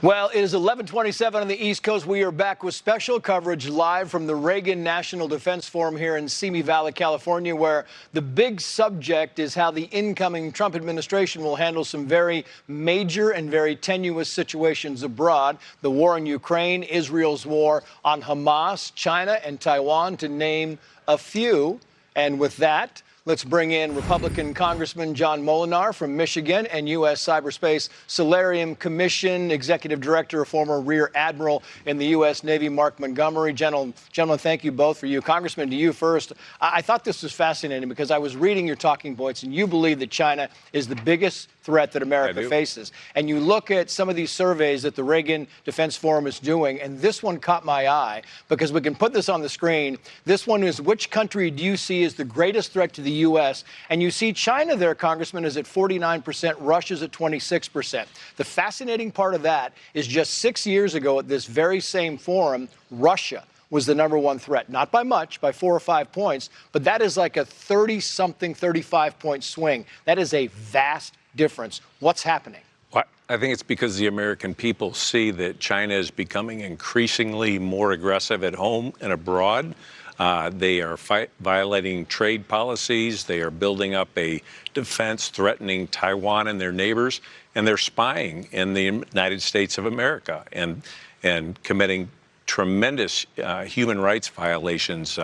Well, it is 11:27 on the East Coast. We are back with special coverage live from the Reagan National Defense Forum here in Simi Valley, California, where the big subject is how the incoming Trump administration will handle some very major and very tenuous situations abroad. The war in Ukraine, Israel's war on Hamas, China, and Taiwan, to name a few. And with that, let's bring in Republican Congressman John Moolenaar from Michigan and U.S. Cyberspace Solarium Commission Executive Director, a former Rear Admiral in the U.S. Navy, Mark Montgomery. Gentlemen, thank you both for you. Congressman, to you first. I thought this was fascinating because I was reading your talking points, and you believe that China is the biggest threat that America faces. And you look at some of these surveys that the Reagan Defense Forum is doing, and this one caught my eye because we can put this on the screen. This one is, which country do you see as the greatest threat to the U.S.? And you see China there, Congressman, is at 49%, Russia's at 26%. The fascinating part of that is just 6 years ago at this very same forum, Russia was the #1 threat. Not by much, by 4 or 5 points, but that is like a 30-something, 35-point swing. That is a vast difference. What's happening? Well, I think it's because the American people see that China is becoming increasingly more aggressive at home and abroad. They are violating trade policies. They are building up a defense threatening Taiwan and their neighbors, and they're spying in the United States of America and committing tremendous human rights violations,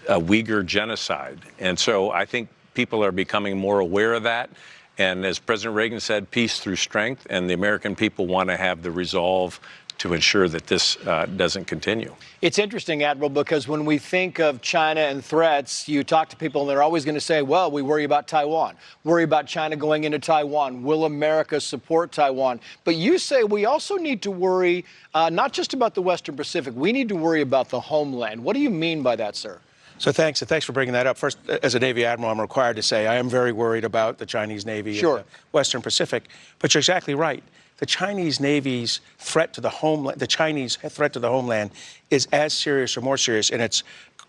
Uyghur genocide. And so I think people are becoming more aware of that. And as President Reagan said, peace through strength, and the American people want to have the resolve to ensure that this doesn't continue. It's interesting, Admiral, because when we think of China and threats, you talk to people and they're always going to say, well, we worry about Taiwan, worry about China going into Taiwan. Will America support Taiwan? But you say we also need to worry not just about the Western Pacific. We need to worry about the homeland. What do you mean by that, sir? So thanks for bringing that up. First, as a Navy Admiral, I'm required to say I am very worried about the Chinese Navy in the Western Pacific. But you're exactly right. The Chinese Navy's threat to the homeland, the Chinese threat to the homeland, is as serious or more serious, and it's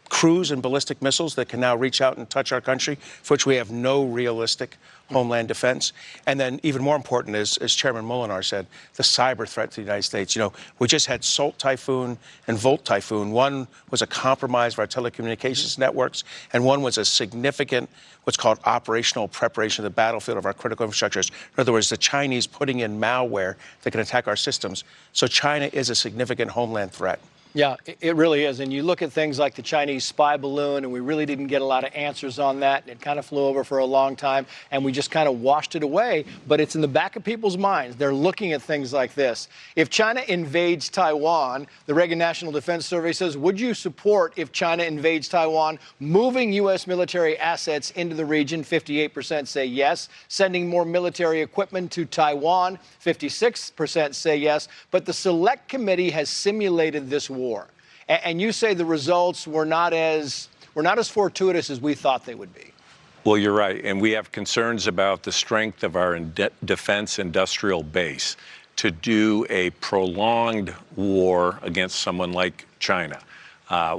cruise and ballistic missiles that can now reach out and touch our country, for which we have no realistic homeland defense. And then even more important is, as Chairman Moolenaar said, the cyber threat to the United States. You know, we just had Salt Typhoon and Volt Typhoon. One was a compromise of our telecommunications networks, and one was a significant, what's called operational preparation of the battlefield of our critical infrastructures. In other words, the Chinese putting in malware that can attack our systems. So China is a significant homeland threat. Yeah, it really is. And you look at things like the Chinese spy balloon, and we really didn't get a lot of answers on that. It kind of flew over for a long time, and we just kind of washed it away. But it's in the back of people's minds. They're looking at things like this. If China invades Taiwan, the Reagan National Defense Survey says, would you support, if China invades Taiwan, moving U.S. military assets into the region? 58% say yes. Sending more military equipment to Taiwan? 56% say yes. But the Select Committee has simulated this war. And you say the results were not as fortuitous as we thought they would be. Well, you're right. And we have concerns about the strength of our defense industrial base to do a prolonged war against someone like China.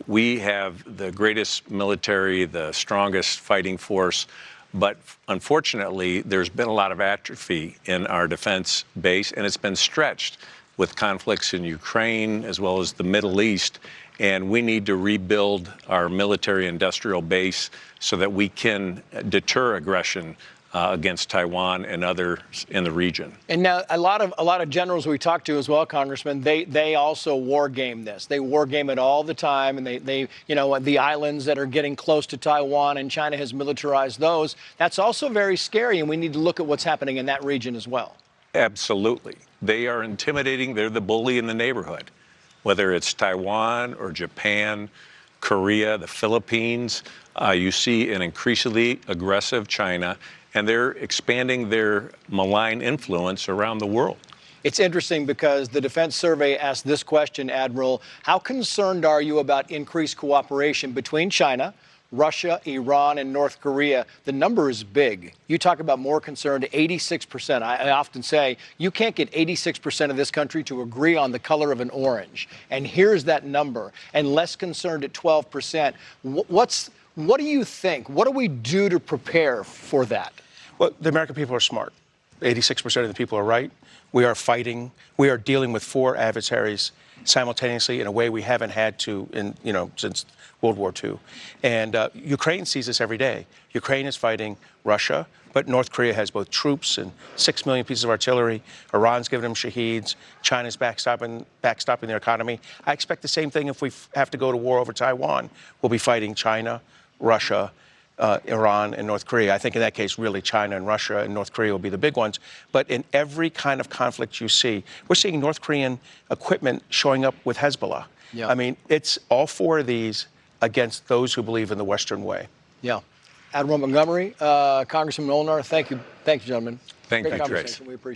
We have the greatest military, the strongest fighting force. But unfortunately, there's been a lot of atrophy in our defense base, and it's been stretched with conflicts in Ukraine as well as the Middle East. And we need to rebuild our military industrial base so that we can deter aggression against Taiwan and others in the region. And now a lot of generals we talk to as well, Congressman, they also war game this. They war game it all the time, and they you know, the islands that are getting close to Taiwan, and China has militarized those. That's also very scary, and we need to look at what's happening in that region as well. Absolutely. They are intimidating. They're the bully in the neighborhood, whether it's Taiwan or Japan, Korea, the Philippines. You see an increasingly aggressive China, and they're expanding their malign influence around the world. It's interesting because the Defense Survey asked this question, Admiral: how concerned are you about increased cooperation between China, Russia, Iran, and North Korea? The number is big. You talk about more concerned, 86%. I often say you can't get 86% of this country to agree on the color of an orange. And here's that number. And less concerned at 12%. What do you think? What do we do to prepare for that? Well, the American people are smart. 86% of the people are right. We are fighting. We are dealing with 4 adversaries simultaneously in a way we haven't had to since World War II. And Ukraine sees this every day. Ukraine is fighting Russia, but North Korea has both troops and 6 million pieces of artillery. Iran's giving them shaheeds. China's backstopping their economy. I expect the same thing if we have to go to war over Taiwan. We'll be fighting China, Russia, Iran, and North Korea. I think in that case, really China and Russia and North Korea will be the big ones. But in every kind of conflict you see, we're seeing North Korean equipment showing up with Hezbollah. Yeah. I mean, it's all 4 of these against those who believe in the Western way. Yeah. Admiral Montgomery, Congressman Moolenaar, thank you, gentlemen. Thank Great you, conversation. Trace. We appreciate it.